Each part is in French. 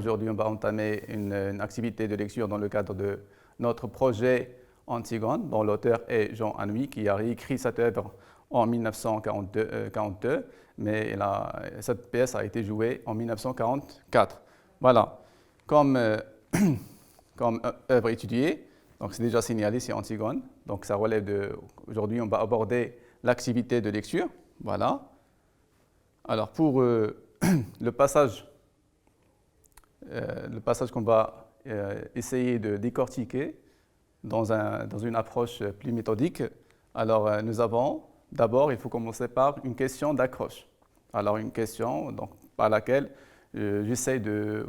aujourd'hui, on va entamer une activité de lecture dans le cadre de notre projet Antigone, dont l'auteur est Jean Anouilh, qui a réécrit cette œuvre en 1942, mais cette pièce a été jouée en 1944. Voilà. Comme œuvre étudiée, donc c'est déjà signalé, c'est Antigone. Donc ça relève de... Aujourd'hui, on va aborder l'activité de lecture. Voilà. Alors pour le passage qu'on va essayer de décortiquer dans une approche plus méthodique, alors nous avons d'abord, il faut commencer par une question d'accroche. Alors une question donc, par laquelle j'essaie de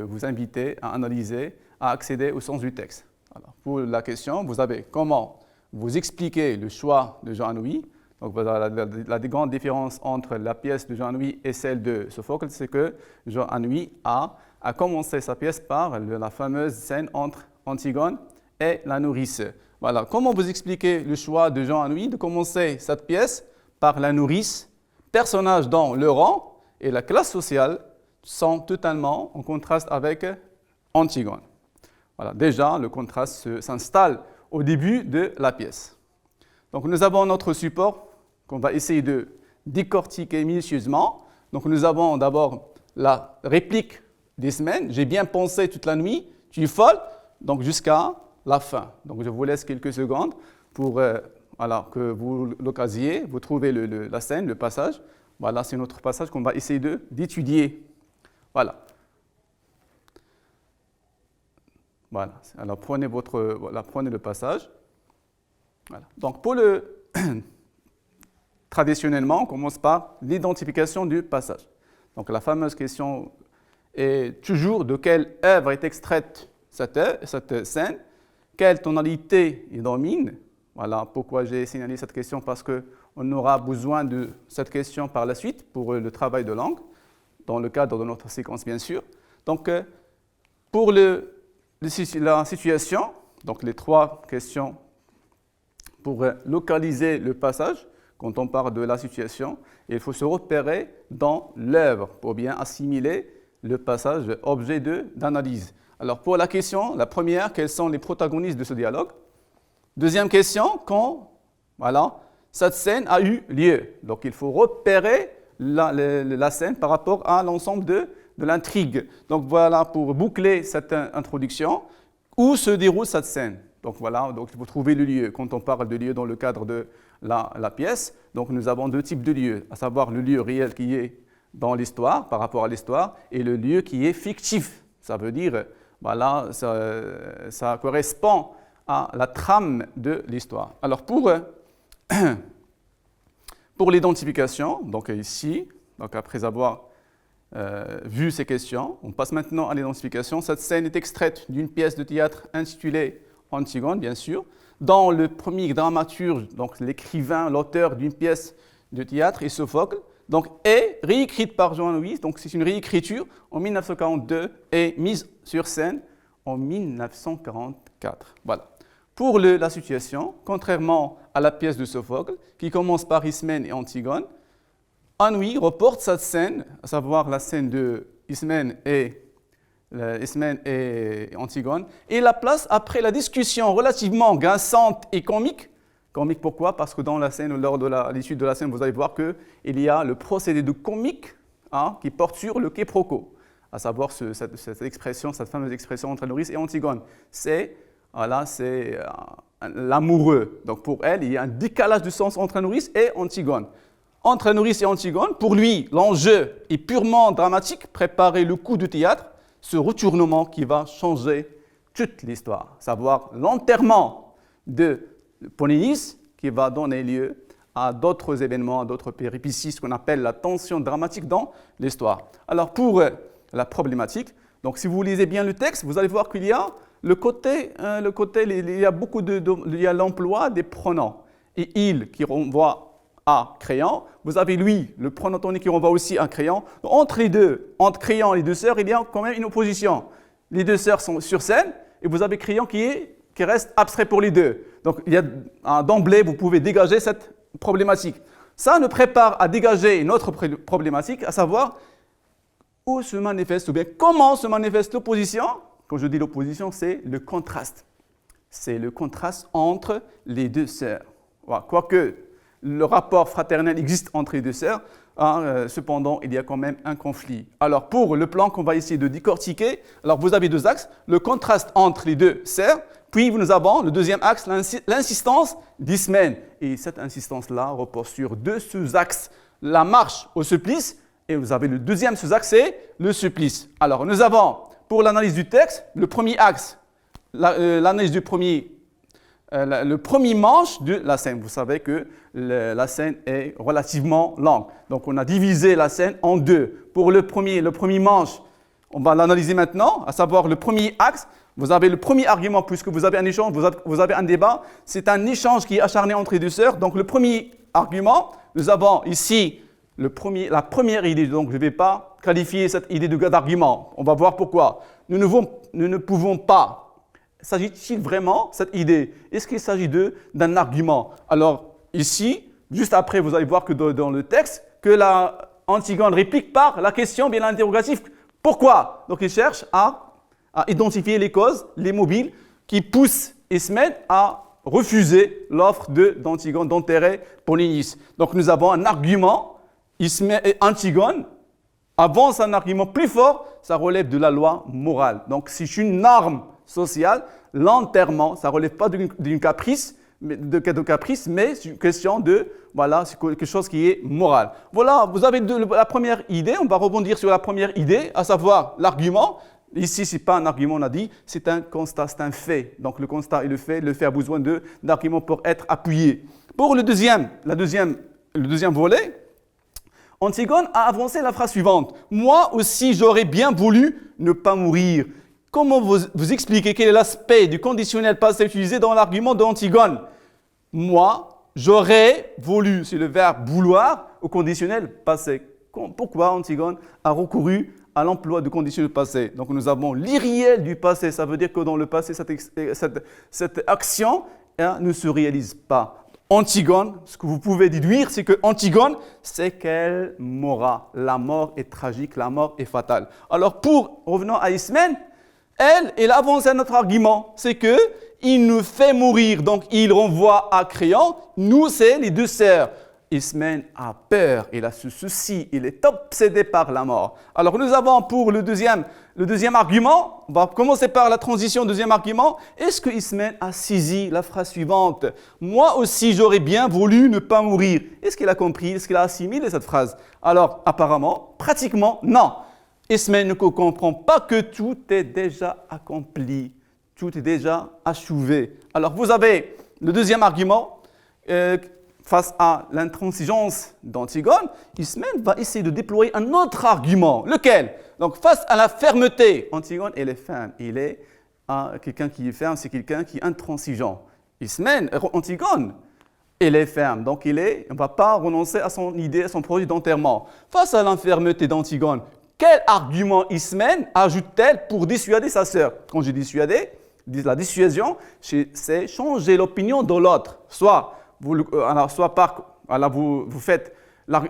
vous inviter à analyser, à accéder au sens du texte. Alors, pour la question, vous avez comment vous expliquer le choix de Jean Anouilh. Donc voilà, la grande différence entre la pièce de Jean Anouilh et celle de Sophocle, c'est que Jean Anouilh a commencé sa pièce par la fameuse scène entre Antigone et la nourrice. Voilà. Comment vous expliquez le choix de Jean Anouilh de commencer cette pièce par la nourrice, personnage dont le rang et la classe sociale sont totalement en contraste avec Antigone. Voilà. Déjà, le contraste s'installe au début de la pièce. Donc nous avons notre support qu'on va essayer de décortiquer minutieusement. Donc nous avons d'abord la réplique d'Ismène. J'ai bien pensé toute la nuit, tu es folle, donc jusqu'à la fin. Donc je vous laisse quelques secondes pour que vous l'occasiez, vous trouvez la scène, le passage. Voilà, c'est notre passage qu'on va essayer d'étudier. Voilà. Voilà. Alors prenez le passage. Voilà. Donc traditionnellement, on commence par l'identification du passage. Donc la fameuse question est toujours de quelle œuvre est extraite cette scène, quelle tonalité y domine. Voilà pourquoi j'ai signalé cette question, parce qu'on aura besoin de cette question par la suite pour le travail de langue, dans le cadre de notre séquence bien sûr. Donc pour la situation, donc les trois questions pour localiser le passage, quand on parle de la situation, il faut se repérer dans l'œuvre pour bien assimiler le passage objet d'analyse. Alors pour la question, la première, quels sont les protagonistes de ce dialogue? Deuxième question, quand cette scène a eu lieu. Donc il faut repérer la scène par rapport à l'ensemble de l'intrigue. Donc voilà, pour boucler cette introduction, où se déroule cette scène? Donc voilà, donc il faut trouver le lieu. Quand on parle de lieu dans le cadre de la pièce, donc nous avons deux types de lieux, à savoir le lieu réel qui est dans l'histoire, par rapport à l'histoire, et le lieu qui est fictif. Ça veut dire, voilà, ça correspond à la trame de l'histoire. Alors pour l'identification, donc ici, donc après avoir vu ces questions, on passe maintenant à l'identification. Cette scène est extraite d'une pièce de théâtre intitulée Antigone, bien sûr, dont le premier dramaturge, donc l'écrivain, l'auteur d'une pièce de théâtre, est Sophocle, donc est réécrite par Jean Anouilh, donc c'est une réécriture en 1942 et mise sur scène en 1944. Voilà. Pour la situation, contrairement à la pièce de Sophocle, qui commence par Ismène et Antigone, Anouilh reporte cette scène, à savoir la scène de Ismène et Antigone, et la place après la discussion relativement grinçante et comique. Comique pourquoi? Parce que dans la scène, lors de l'étude de la scène, vous allez voir qu'il y a le procédé de comique qui porte sur le quiproquo, à savoir cette expression, cette fameuse expression entre nourrice et Antigone. C'est l'amoureux. Donc pour elle, il y a un décalage de sens entre nourrice et Antigone. Entre nourrice et Antigone, pour lui, l'enjeu est purement dramatique, préparer le coup de théâtre, ce retournement qui va changer toute l'histoire, savoir l'enterrement de Polynice qui va donner lieu à d'autres événements, à d'autres péripéties, ce qu'on appelle la tension dramatique dans l'histoire. Alors pour la problématique, donc si vous lisez bien le texte, vous allez voir qu'il y a il y a l'emploi des pronoms. Et il qui renvoie à crayon, vous avez lui, le pronom tonique qui renvoie aussi à crayon. Entre les deux, entre crayon et les deux sœurs, il y a quand même une opposition. Les deux sœurs sont sur scène et vous avez crayon qui reste abstrait pour les deux. Donc d'emblée, vous pouvez dégager cette problématique. Ça nous prépare à dégager une autre problématique, à savoir où se manifeste, ou bien comment se manifeste l'opposition? Quand je dis l'opposition, c'est le contraste. C'est le contraste entre les deux sœurs. Voilà. Quoique le rapport fraternel existe entre les deux sœurs, cependant, il y a quand même un conflit. Alors, pour le plan qu'on va essayer de décortiquer, alors vous avez deux axes, le contraste entre les deux sœurs, puis nous avons le deuxième axe, l'insistance d'Ismène. Et cette insistance-là repose sur deux sous-axes, la marche au supplice, et vous avez le deuxième sous-axe, c'est le supplice. Alors, nous avons, pour l'analyse du texte, le premier axe, l'analyse du le premier manche de la scène. Vous savez que la scène est relativement longue. Donc, on a divisé la scène en deux. Pour le premier manche, on va l'analyser maintenant, à savoir le premier axe. Vous avez le premier argument, puisque vous avez un échange, vous avez un débat. C'est un échange qui est acharné entre les deux sœurs. Donc, le premier argument, nous avons ici la première idée. Donc, je ne vais pas qualifier cette idée d'argument. On va voir pourquoi. Nous ne pouvons pas. S'agit-il vraiment de cette idée? Est-ce qu'il s'agit d'un argument? Alors, ici, juste après, vous allez voir que dans le texte, que Antigone réplique par la question, bien l'interrogatif. Pourquoi? Donc, il cherche à identifier les causes, les mobiles, qui poussent Ismène à refuser l'offre d'Antigone d'enterrer Polynice. Donc, nous avons un argument. Antigone avance un argument plus fort, ça relève de la loi morale. Donc, c'est une norme sociale, l'enterrement, ça ne relève pas d'une caprice, mais c'est une question c'est quelque chose qui est moral. Voilà, vous avez la première idée, on va rebondir sur la première idée, à savoir l'argument. Ici, ce n'est pas un argument, on a dit, c'est un constat, c'est un fait. Donc, le constat et le fait a besoin d'arguments pour être appuyé. Pour le deuxième volet, Antigone a avancé la phrase suivante. « Moi aussi, j'aurais bien voulu ne pas mourir. » Comment vous expliquez quel est l'aspect du conditionnel passé utilisé dans l'argument d'Antigone? Moi, j'aurais voulu, c'est le verbe vouloir au conditionnel passé. Pourquoi Antigone a recouru à l'emploi du conditionnel passé? Donc nous avons l'irréel du passé, ça veut dire que dans le passé, cette action ne se réalise pas. Antigone, ce que vous pouvez déduire, c'est que Antigone, c'est qu'elle mourra. La mort est tragique, la mort est fatale. Alors revenons à Ismène, elle avance un autre argument, c'est qu'il nous fait mourir, donc il renvoie à Créon, nous c'est les deux sœurs. Ismène a peur, il a ce souci, il est obsédé par la mort. Alors nous avons pour le deuxième argument, on va commencer par la transition, deuxième argument. Est-ce que Ismène a saisi la phrase suivante? Moi aussi j'aurais bien voulu ne pas mourir. Est-ce qu'il a compris? Est-ce qu'il a assimilé cette phrase? Alors apparemment, pratiquement non. Ismène ne comprend pas que tout est déjà accompli, tout est déjà achevé. Alors vous avez le deuxième argument, face à l'intransigeance d'Antigone, Ismène va essayer de déployer un autre argument. Lequel? Donc face à la fermeté, Antigone elle est ferme, il est quelqu'un qui est ferme, c'est quelqu'un qui est intransigeant. Antigone, elle est ferme, donc il ne va pas renoncer à son idée, à son projet d'enterrement. Face à l'infermeté d'Antigone, quel argument Ismène ajoute-t-elle pour dissuader sa sœur? Quand je dis dissuader, la dissuasion, c'est changer l'opinion de l'autre. Soit vous faites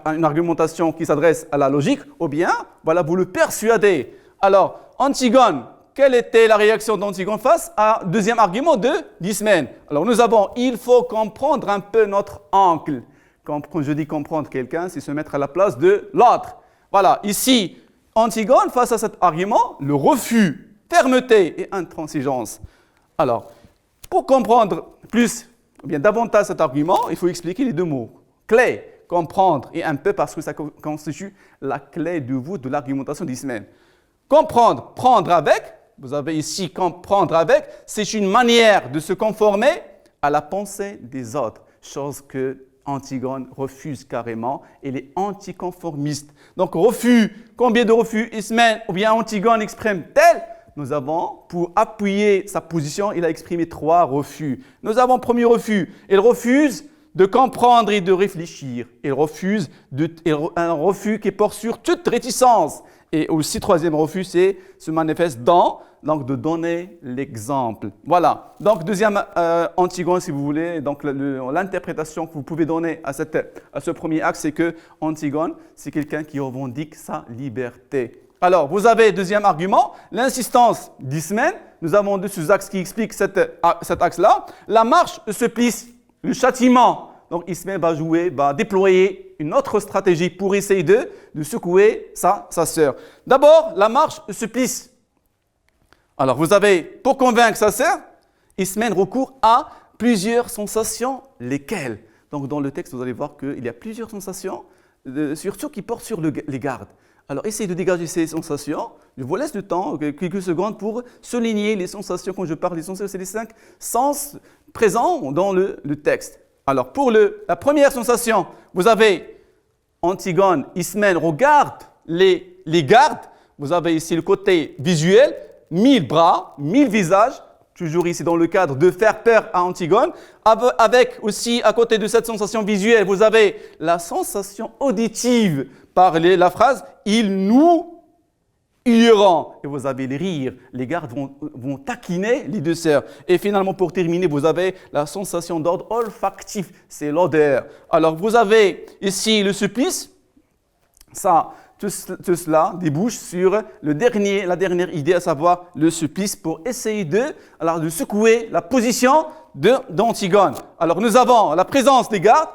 une argumentation qui s'adresse à la logique, ou bien vous le persuadez. Alors, Antigone, quelle était la réaction d'Antigone face au deuxième argument d'Ismène? Alors, nous avons, il faut comprendre un peu notre oncle. Quand je dis comprendre quelqu'un, c'est se mettre à la place de l'autre. Voilà, ici, Antigone, face à cet argument, le refus, fermeté et intransigeance. Alors, pour comprendre davantage cet argument, il faut expliquer les deux mots. Clé, comprendre, et un peu parce que ça constitue la clé de voûte de l'argumentation d'Ismène. Comprendre, prendre avec, vous avez ici comprendre avec, c'est une manière de se conformer à la pensée des autres, chose que Antigone refuse carrément, elle est anticonformiste. Donc refus, combien de refus Ismène ou bien Antigone exprime-t-elle? Nous avons, pour appuyer sa position, il a exprimé 3 refus. Nous avons premier refus, il refuse de comprendre et de réfléchir. Il refuse un refus qui porte sur toute réticence. Et aussi, troisième refus, se manifeste donc de donner l'exemple. Voilà. Donc, deuxième Antigone, si vous voulez, donc l'interprétation que vous pouvez donner à ce premier axe, c'est que Antigone, c'est quelqu'un qui revendique sa liberté. Alors, vous avez deuxième argument, l'insistance d'Ismène. Nous avons deux sous-axes qui expliquent cet axe-là. La marche de supplice, le châtiment. Donc, Ismène va déployer une autre stratégie pour essayer de secouer sa sœur. D'abord, la marche de supplice. Alors, vous avez, pour convaincre sa sœur, Ismène recourt à plusieurs sensations, lesquelles? Donc, dans le texte, vous allez voir qu'il y a plusieurs sensations, surtout qui portent sur les gardes. Alors, essayez de dégager ces sensations. Je vous laisse le temps, quelques secondes, pour souligner les sensations. Quand je parle des sensations, c'est les 5 sens présents dans le texte. Alors, pour la première sensation, vous avez Antigone, Ismène regarde les gardes. Vous avez ici le côté visuel, 1000 bras, 1000 visages, toujours ici dans le cadre de faire peur à Antigone. Avec aussi, à côté de cette sensation visuelle, vous avez la sensation auditive par la phrase « ils nous hueront ». Et vous avez les rires, les gardes vont taquiner les deux sœurs. Et finalement, pour terminer, vous avez la sensation d'ordre olfactif, c'est l'odeur. Alors, vous avez ici le supplice, tout cela débouche sur la dernière idée, à savoir le supplice pour essayer de secouer la position d'Antigone. Alors, nous avons la présence des gardes,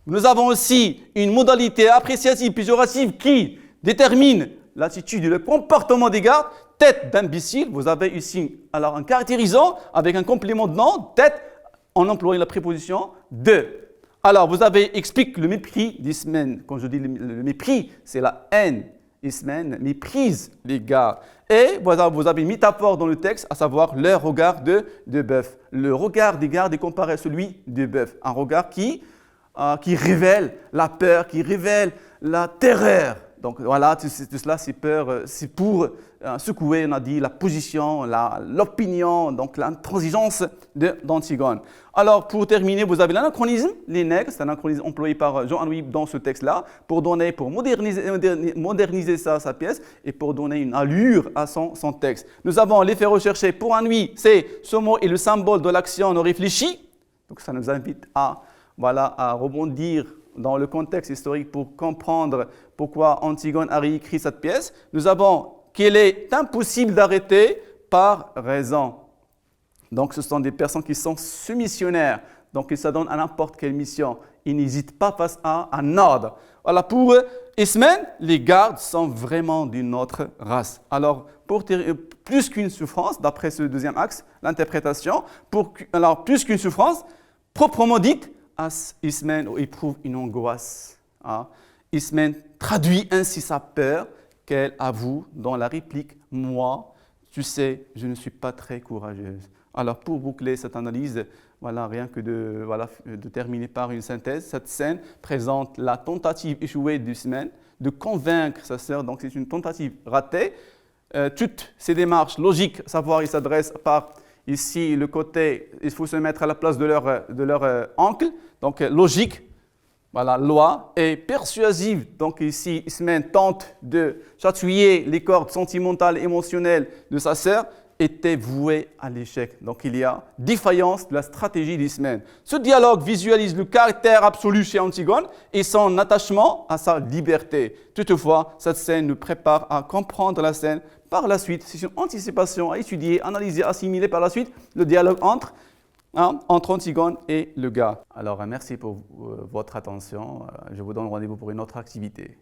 nous avons aussi une modalité appréciative, péjorative qui détermine l'attitude et le comportement des gardes. Tête d'imbécile, vous avez ici un caractérisant avec un complément de nom, tête, en employant la préposition de. Alors, vous avez expliqué le mépris d'Ismène. Quand je dis le mépris, c'est la haine. Ismène méprise les gardes. Et voilà, vous avez une métaphore dans le texte, à savoir leur regard de bœuf. Le regard des gardes est comparé à celui de bœuf. Un regard qui révèle la peur, qui révèle la terreur. Donc voilà, tout cela, c'est peur, c'est pour secouer, on a dit, la position, l'opinion, donc l'intransigeance d'Antigone. Alors, pour terminer, vous avez l'anachronisme, les nègres, c'est un anachronisme employé par Jean-Louis dans ce texte-là, pour moderniser sa pièce et pour donner une allure à son texte. Nous avons l'effet recherché pour ennui, c'est ce mot est le symbole de l'action non réfléchie. Donc ça nous invite à rebondir dans le contexte historique pour comprendre pourquoi Antigone a réécrit cette pièce. Nous avons qu'il est impossible d'arrêter par raison. Donc, ce sont des personnes qui sont soumissionnaires. Donc, ils s'adonnent à n'importe quelle mission. Ils n'hésitent pas face à un ordre. Voilà, pour Ismène, les gardes sont vraiment d'une autre race. Alors, plus qu'une souffrance, d'après ce deuxième axe, l'interprétation, plus qu'une souffrance, proprement dite, Ismène éprouve une angoisse. Ismène traduit ainsi sa peur qu'elle avoue dans la réplique « Moi, tu sais, je ne suis pas très courageuse ». Alors, pour boucler cette analyse, rien que de terminer par une synthèse, cette scène présente la tentative échouée d'Ismène de convaincre sa sœur, donc c'est une tentative ratée. Toutes ces démarches logiques, savoir, il s'adresse par ici le côté, il faut se mettre à la place de leur oncle, donc logique, loi, et persuasive. Donc ici, Ismène tente de chatouiller les cordes sentimentales et émotionnelles de sa sœur, était voué à l'échec. Donc il y a défaillance de la stratégie d'Ismène. Ce dialogue visualise le caractère absolu chez Antigone et son attachement à sa liberté. Toutefois, cette scène nous prépare à comprendre la scène par la suite. C'est une anticipation à étudier, analyser, assimiler par la suite le dialogue entre Antigone et le gars. Alors merci pour votre attention. Je vous donne rendez-vous pour une autre activité.